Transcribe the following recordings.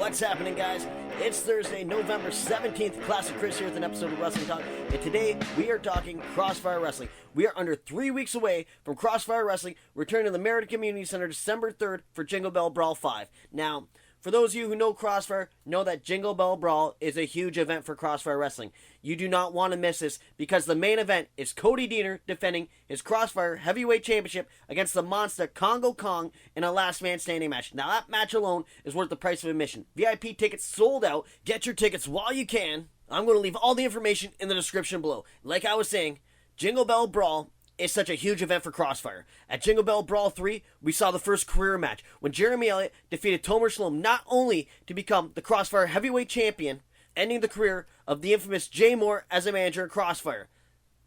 What's happening, guys? It's Thursday, November 17th. Classic Chris here with an episode of Wrestling Talk. And today, we are talking Crossfire Wrestling. We are under 3 weeks away from Crossfire Wrestling returning to the Merritt Community Center December 3rd for Jingle Bell Brawl V. Now, for those of you who know Crossfire, know that Jingle Bell Brawl is a huge event for Crossfire Wrestling. You do not want to miss this because the main event is Cody Deaner defending his Crossfire Heavyweight Championship against the monster KONGO Kong in a last man standing match. Now that match alone is worth the price of admission. VIP tickets sold out. Get your tickets while you can. I'm going to leave all the information in the description below. Like I was saying, Jingle Bell Brawl is such a huge event for Crossfire. At Jingle Bell Brawl 3, we saw the first career match when Jeremy Elliott defeated Tomer Shalom not only to become the Crossfire Heavyweight Champion, ending the career of the infamous Jay Moore as a manager in Crossfire.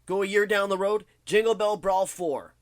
Go a year down the road, Jingle Bell Brawl 4.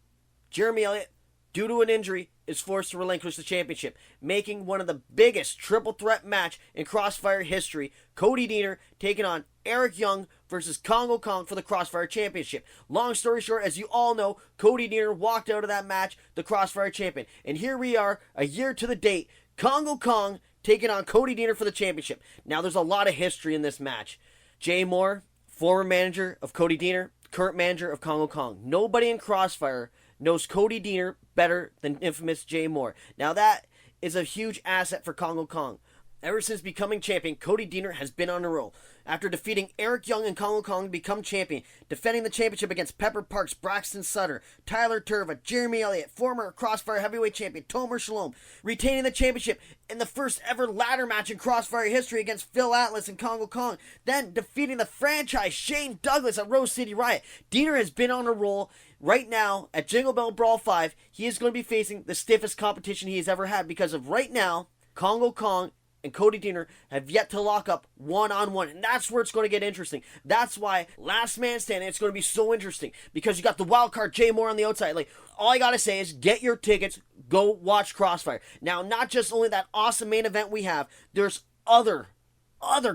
Jeremy Elliott, due to an injury, is forced to relinquish the championship, making one of the biggest triple threat match in Crossfire history. Cody Deaner taking on Eric Young versus KONGO Kong for the Crossfire Championship. Long story short, as you all know, Cody Deaner walked out of that match the Crossfire Champion. And here we are, a year to the date, KONGO Kong taking on Cody Deaner for the championship. Now, there's a lot of history in this match. Jay Moore, former manager of Cody Deaner, current manager of KONGO Kong. Nobody in Crossfire knows Cody Deaner better than infamous Jay Moore. Now, that is a huge asset for KONGO Kong. Ever since becoming champion, Cody Deaner has been on a roll. After defeating Eric Young and KONGO Kong to become champion, defending the championship against Pepper Parks, Braxton Sutter, Tyler Turva, Jeremy Elliott, former Crossfire Heavyweight Champion Tomer Shalom, retaining the championship in the first ever ladder match in Crossfire history against Phil Atlas and KONGO Kong, then defeating the franchise Shane Douglas at Rose City Riot. Deaner has been on a roll. Right now, at Jingle Bell Brawl 5, he is going to be facing the stiffest competition he has ever had because of right now, KONGO Kong and Cody Deaner have yet to lock up one-on-one. And that's where it's going to get interesting. That's why last man standing, it's going to be so interesting. Because you got the wild card Jay Moore on the outside. Like, all I got to say is get your tickets. Go watch Crossfire. Now, not just only that awesome main event we have. There's other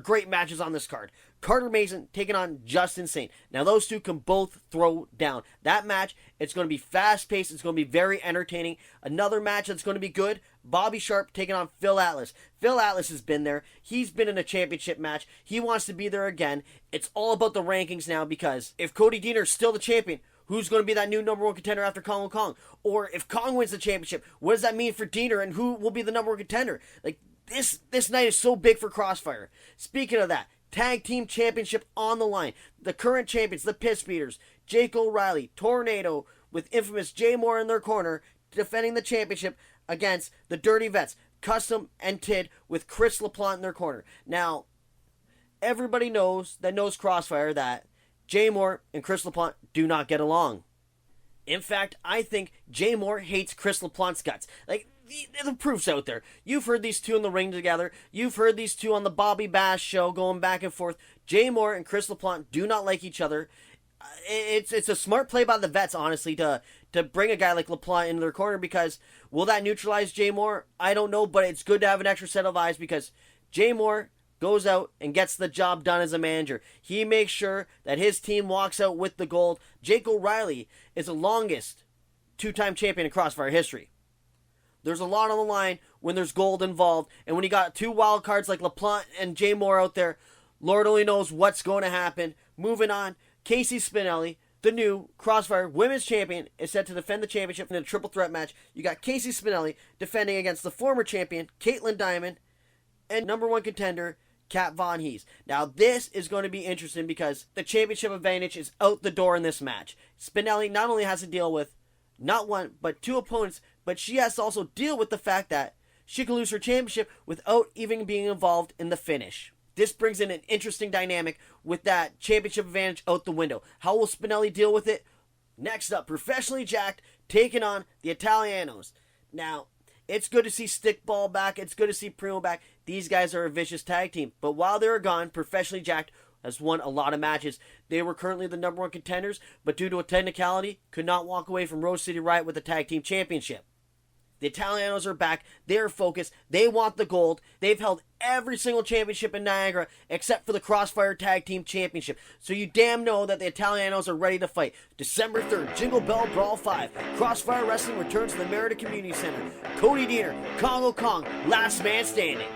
great matches on this card. Carter Mason taking on Justin Saint. Now, those two can both throw down. That match, it's going to be fast-paced. It's going to be very entertaining. Another match that's going to be good, Bobby Sharp taking on Phil Atlas. Phil Atlas has been there. He's been in a championship match. He wants to be there again. It's all about the rankings now because if Cody Deaner is still the champion, who's going to be that new number one contender after KONGO Kong? Or if Kong wins the championship, what does that mean for Deaner and who will be the number one contender? Like, this night is so big for Crossfire. Speaking of that, Tag Team Championship on the line. The current champions, the Piss Beaters, Jake O'Reilly, Tornado, with infamous Jay Moore in their corner, defending the championship against the Dirty Vets, Custom and Tid, with Chris LaPlante in their corner. Now, everybody knows Crossfire that Jay Moore and Chris LaPlante do not get along. In fact, I think Jay Moore hates Chris LaPlante's guts. Like, the proof's out there. You've heard these two in the ring together. You've heard these two on the Bobby Bash show going back and forth. Jay Moore and Chris LaPlante do not like each other. It's a smart play by the Vets, honestly, to bring a guy like LaPlante into their corner because will that neutralize Jay Moore? I don't know, but it's good to have an extra set of eyes because Jay Moore goes out and gets the job done as a manager. He makes sure that his team walks out with the gold. Jake O'Reilly is the longest two-time champion in Crossfire history. There's a lot on the line when there's gold involved. And when you got two wild cards like LaPlante and Jay Moore out there, Lord only knows what's going to happen. Moving on, Casey Spinelli, the new Crossfire Women's Champion, is set to defend the championship in a triple threat match. You got Casey Spinelli defending against the former champion, Caitlin Diamond, and number one contender, Kat Von Hees. Now, this is going to be interesting because the championship advantage is out the door in this match. Spinelli not only has to deal with not one, but two opponents, but she has to also deal with the fact that she can lose her championship without even being involved in the finish. This brings in an interesting dynamic with that championship advantage out the window. How will Spinelli deal with it? Next up, Professionally Jacked taking on the Italianos. Now, it's good to see Stickball back. It's good to see Primo back. These guys are a vicious tag team. But while they were gone, Professionally Jacked has won a lot of matches. They were currently the number one contenders, but due to a technicality, could not walk away from Rose City Riot with the tag team championship. The Italianos are back. They're focused. They want the gold. They've held every single championship in Niagara except for the Crossfire Tag Team Championship. So you damn know that the Italianos are ready to fight. December 3rd, Jingle Bell Brawl 5. Crossfire Wrestling returns to the Merritt Community Center. Cody Deaner, KONGO Kong, last man standing.